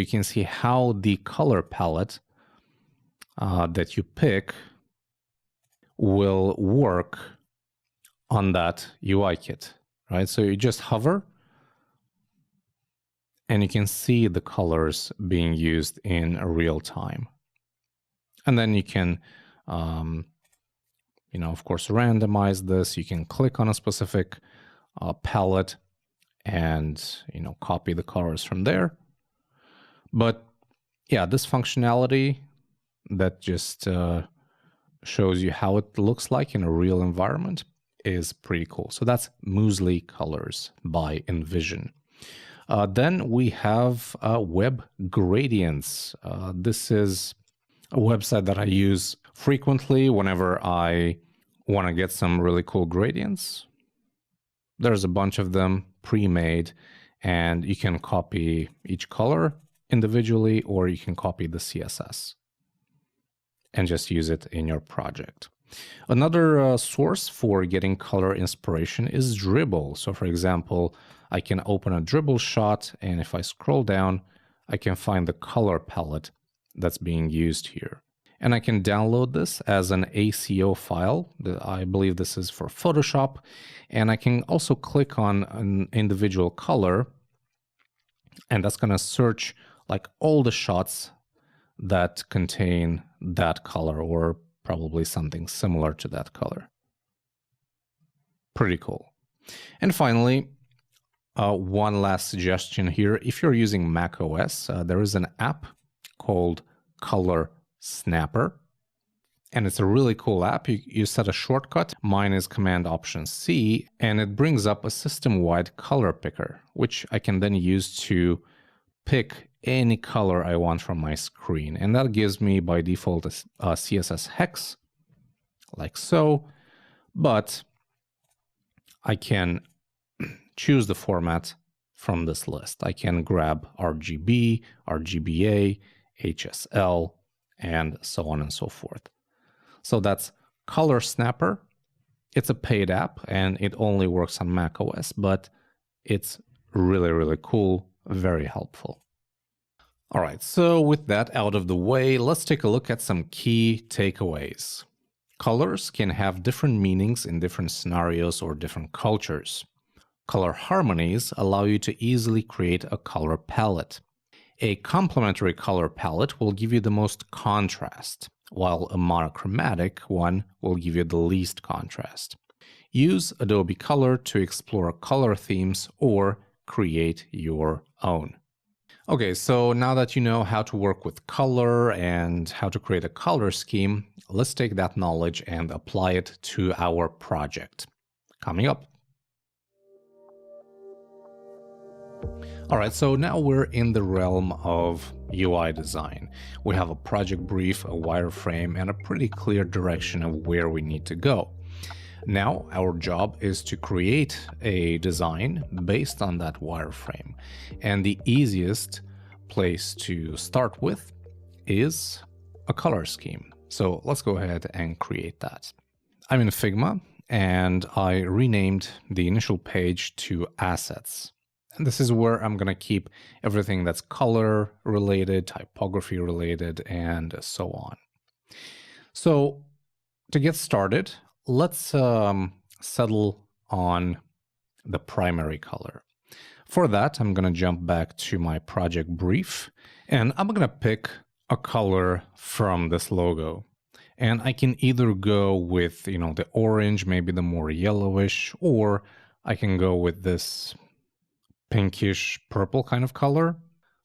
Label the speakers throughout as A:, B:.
A: You can see how the color palette that you pick will work on that UI kit, right? So you just hover and you can see the colors being used in real time. And then you can, of course, randomize this. You can click on a specific palette and, copy the colors from there. But yeah, this functionality that just shows you how it looks like in a real environment is pretty cool. So that's Muesli Colors by Envision. Then we have Web Gradients. This is a website that I use frequently whenever I want to get some really cool gradients. There's a bunch of them pre-made, and you can copy each color individually, or you can copy the CSS and just use it in your project. Another source for getting color inspiration is Dribbble. So for example, I can open a Dribbble shot, and if I scroll down, I can find the color palette that's being used here. And I can download this as an ACO file. I believe this is for Photoshop. And I can also click on an individual color, and that's going to search like all the shots that contain that color, or probably something similar to that color. Pretty cool. And finally, one last suggestion here. If you're using Mac OS, there is an app called Color Snapper, and it's a really cool app. You set a shortcut. Mine is Command-Option-C, and it brings up a system-wide color picker, which I can then use to pick any color I want from my screen. And that gives me by default a CSS hex, like so, but I can choose the format from this list. I can grab RGB, RGBA, HSL, and so on and so forth. So that's Color Snapper. It's a paid app, and it only works on Mac OS, but it's really, really cool, very helpful. All right, so with that out of the way, let's take a look at some key takeaways. Colors can have different meanings in different scenarios or different cultures. Color harmonies allow you to easily create a color palette. A complementary color palette will give you the most contrast, while a monochromatic one will give you the least contrast. Use Adobe Color to explore color themes or create your own. Okay, so now that you know how to work with color and how to create a color scheme, let's take that knowledge and apply it to our project. Coming up. All right, so now we're in the realm of UI design. We have a project brief, a wireframe, and a pretty clear direction of where we need to go. Now, our job is to create a design based on that wireframe. And the easiest place to start with is a color scheme. So let's go ahead and create that. I'm in Figma, and I renamed the initial page to Assets. And this is where I'm going to keep everything that's color related, typography related, and so on. So to get started, let's settle on the primary color. For that, I'm going to jump back to my project brief, and I'm going to pick a color from this logo. And I can either go with, the orange, maybe the more yellowish, or I can go with this pinkish purple kind of color.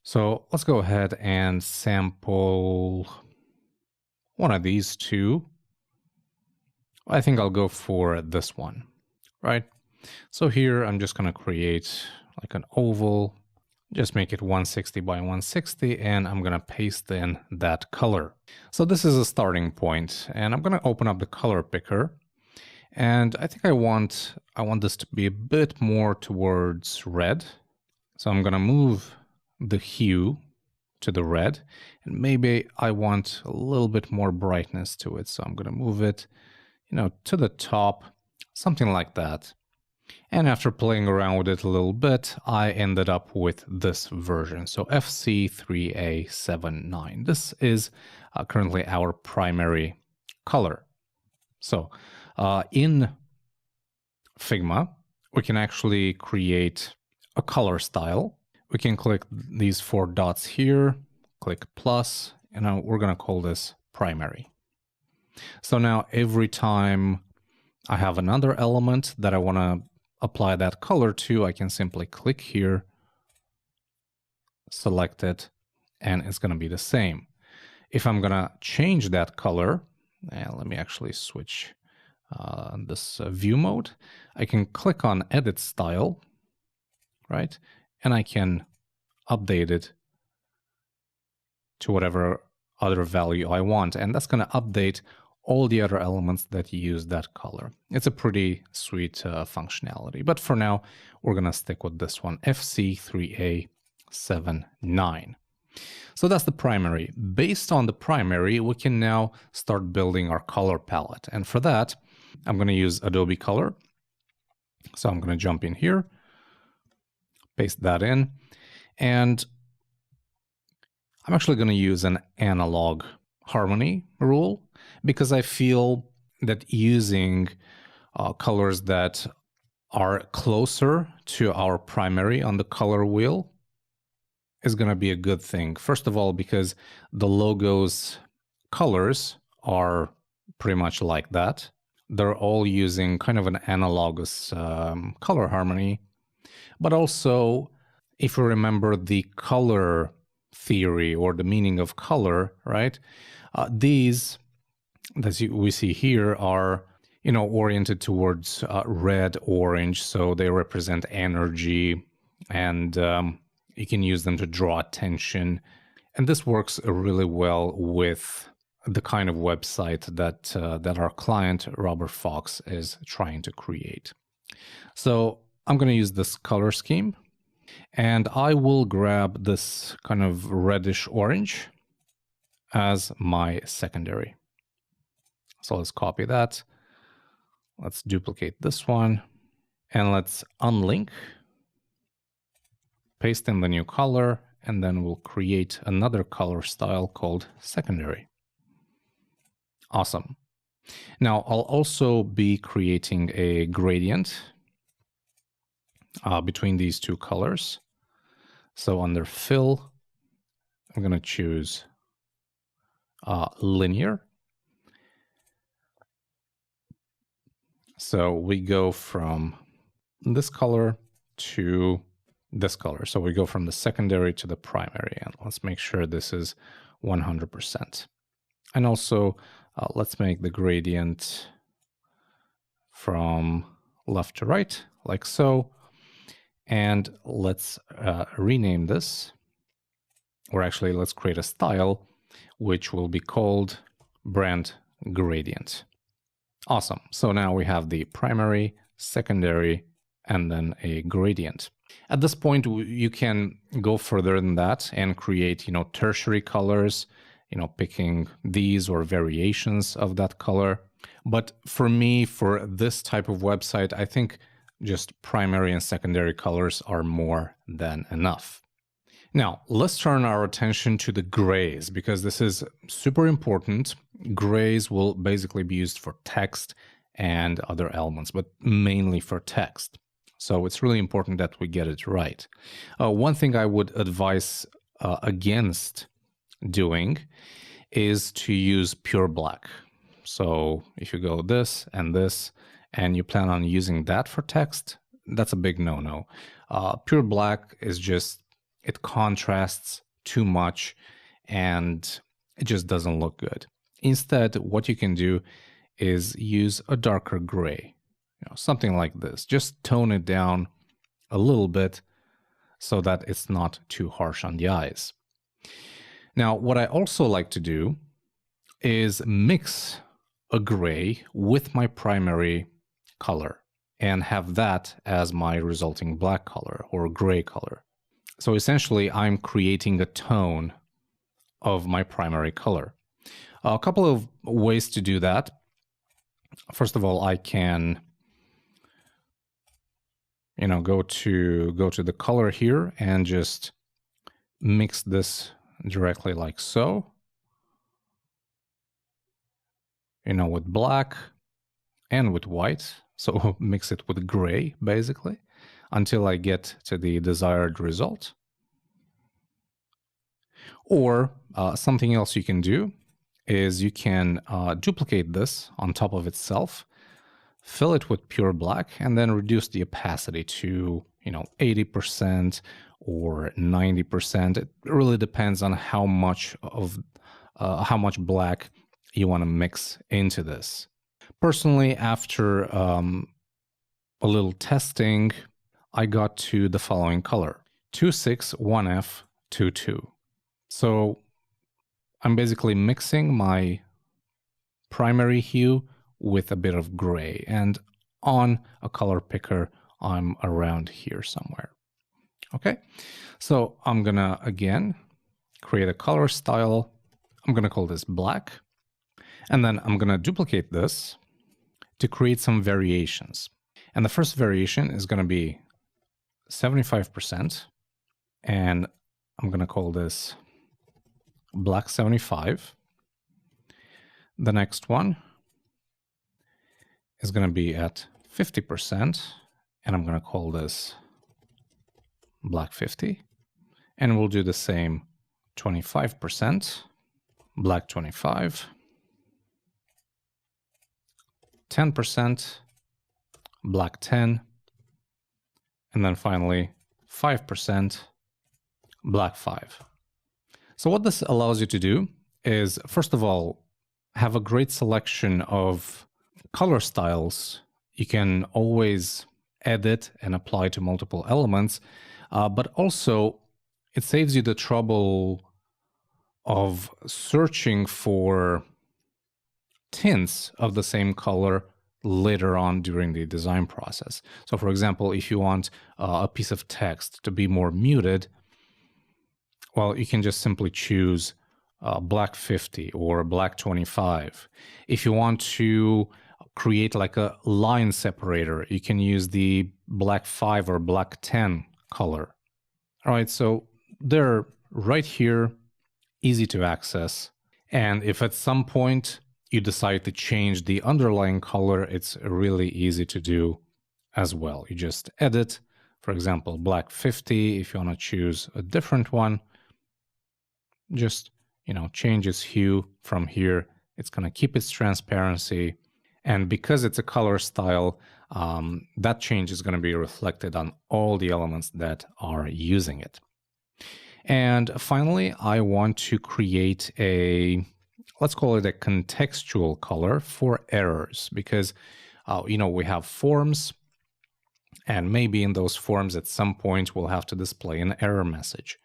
A: So let's go ahead and sample one of these two. I think I'll go for this one, right? So here I'm just going to create like an oval, just make it 160 by 160, and I'm going to paste in that color. So this is a starting point, and I'm going to open up the color picker. And I think I want this to be a bit more towards red. So I'm going to move the hue to the red, and maybe I want a little bit more brightness to it. So I'm going to move it, to the top, something like that. And after playing around with it a little bit, I ended up with this version. So FC3A79. This is currently our primary color. So in Figma, we can actually create a color style. We can click these 4 dots here, click plus, and we're going to call this primary. So now every time I have another element that I want to apply that color to, I can simply click here, select it, and it's going to be the same. If I'm going to change that color, and let me actually switch this view mode, I can click on edit style, right? And I can update it to whatever other value I want. And that's going to update all the other elements that use that color. It's a pretty sweet functionality. But for now, we're going to stick with this one, FC3A79. So that's the primary. Based on the primary, we can now start building our color palette. And for that, I'm going to use Adobe Color. So I'm going to jump in here, paste that in, and I'm actually going to use an analog harmony rule because I feel that using colors that are closer to our primary on the color wheel is going to be a good thing. First of all, because the logo's colors are pretty much like that. They're all using kind of an analogous color harmony. But also, if you remember the color theory or the meaning of color, right? These that we see here are, oriented towards red, orange, so they represent energy, and you can use them to draw attention. And this works really well with the kind of website that our client, Robert Fox, is trying to create. So I'm going to use this color scheme, and I will grab this kind of reddish orange as my secondary. So let's copy that. Let's duplicate this one, and let's unlink, paste in the new color, and then we'll create another color style called secondary. Awesome. Now I'll also be creating a gradient between these two colors. So under fill, I'm going to choose linear. So we go from this color to this color. So we go from the secondary to the primary, and let's make sure this is 100%. And also let's make the gradient from left to right, like so. And let's rename this, or actually let's create a style which will be called brand gradient. Awesome. So now we have the primary, secondary, and then a gradient. At this point, you can go further than that and create, tertiary colors, picking these or variations of that color. But for me, for this type of website, I think just primary and secondary colors are more than enough. Now, let's turn our attention to the grays, because this is super important. Grays will basically be used for text and other elements, but mainly for text. So it's really important that we get it right. One thing I would advise against doing is to use pure black. So if you go this, and you plan on using that for text, that's a big no-no. Pure black is just, it contrasts too much and it just doesn't look good. Instead, what you can do is use a darker gray, something like this. Just tone it down a little bit so that it's not too harsh on the eyes. Now, what I also like to do is mix a gray with my primary color and have that as my resulting black color or gray color. So essentially, I'm creating a tone of my primary color. A couple of ways to do that. First of all, I can go to the color here and just mix this directly like so, with black and with white. So mix it with gray, basically, until I get to the desired result. Or something else you can do is you can duplicate this on top of itself, fill it with pure black, and then reduce the opacity to 80% or 90%. It really depends on how much black you want to mix into this. Personally, after a little testing, I got to the following color: 261F22. So I'm basically mixing my primary hue with a bit of gray, and on a color picker, I'm around here somewhere. Okay, so I'm gonna again create a color style. I'm gonna call this black, and then I'm gonna duplicate this to create some variations. And the first variation is gonna be 75%, and I'm gonna call this black 75. The next one is going to be at 50%, and I'm going to call this black 50. And we'll do the same 25%, black 25, 10%, black 10, and then finally 5%, black 5. So what this allows you to do is, first of all, have a great selection of color styles you can always edit and apply to multiple elements, but also it saves you the trouble of searching for tints of the same color later on during the design process. So for example, if you want a piece of text to be more muted, well, you can just simply choose black 50 or black 25. If you want to create like a line separator, you can use the black 5 or black 10 color. All right, so they're right here, easy to access. And if at some point you decide to change the underlying color, it's really easy to do as well. You just edit, for example, black 50. If you want to choose a different one, just change its hue from here. It's going to keep its transparency, and because it's a color style, that change is going to be reflected on all the elements that are using it. And finally, I want to create let's call it a contextual color for errors, because we have forms, and maybe in those forms at some point we'll have to display an error message.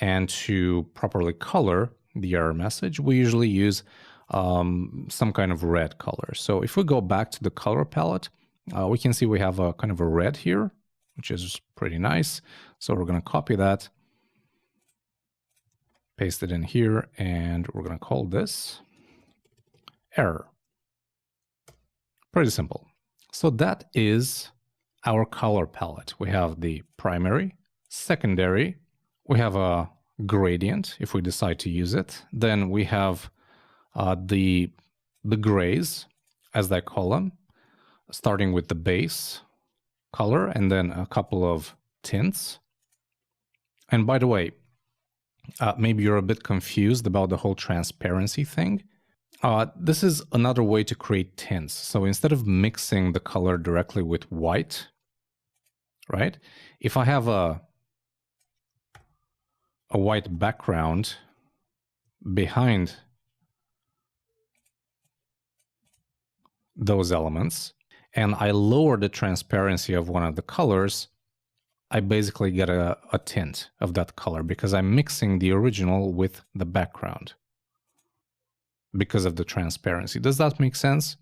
A: And to properly color the error message, we usually use some kind of red color. So if we go back to the color palette, we can see we have a kind of a red here, which is pretty nice. So we're going to copy that, paste it in here, and we're going to call this error. Pretty simple. So that is our color palette. We have the primary, secondary, we have a gradient if we decide to use it. Then we have the grays, as they call them, starting with the base color and then a couple of tints. And by the way, maybe you're a bit confused about the whole transparency thing. This is another way to create tints. So instead of mixing the color directly with white, right? If I have a white background behind those elements, and I lower the transparency of one of the colors, I basically get a tint of that color because I'm mixing the original with the background because of the transparency. Does that make sense?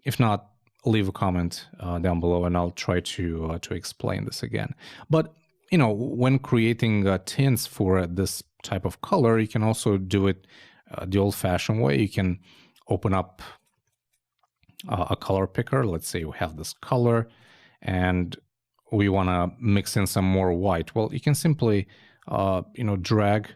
A: If not, leave a comment down below and I'll try to explain this again. But when creating tints for this type of color, you can also do it the old-fashioned way. You can open up a color picker. Let's say we have this color, and we want to mix in some more white, well, you can simply, drag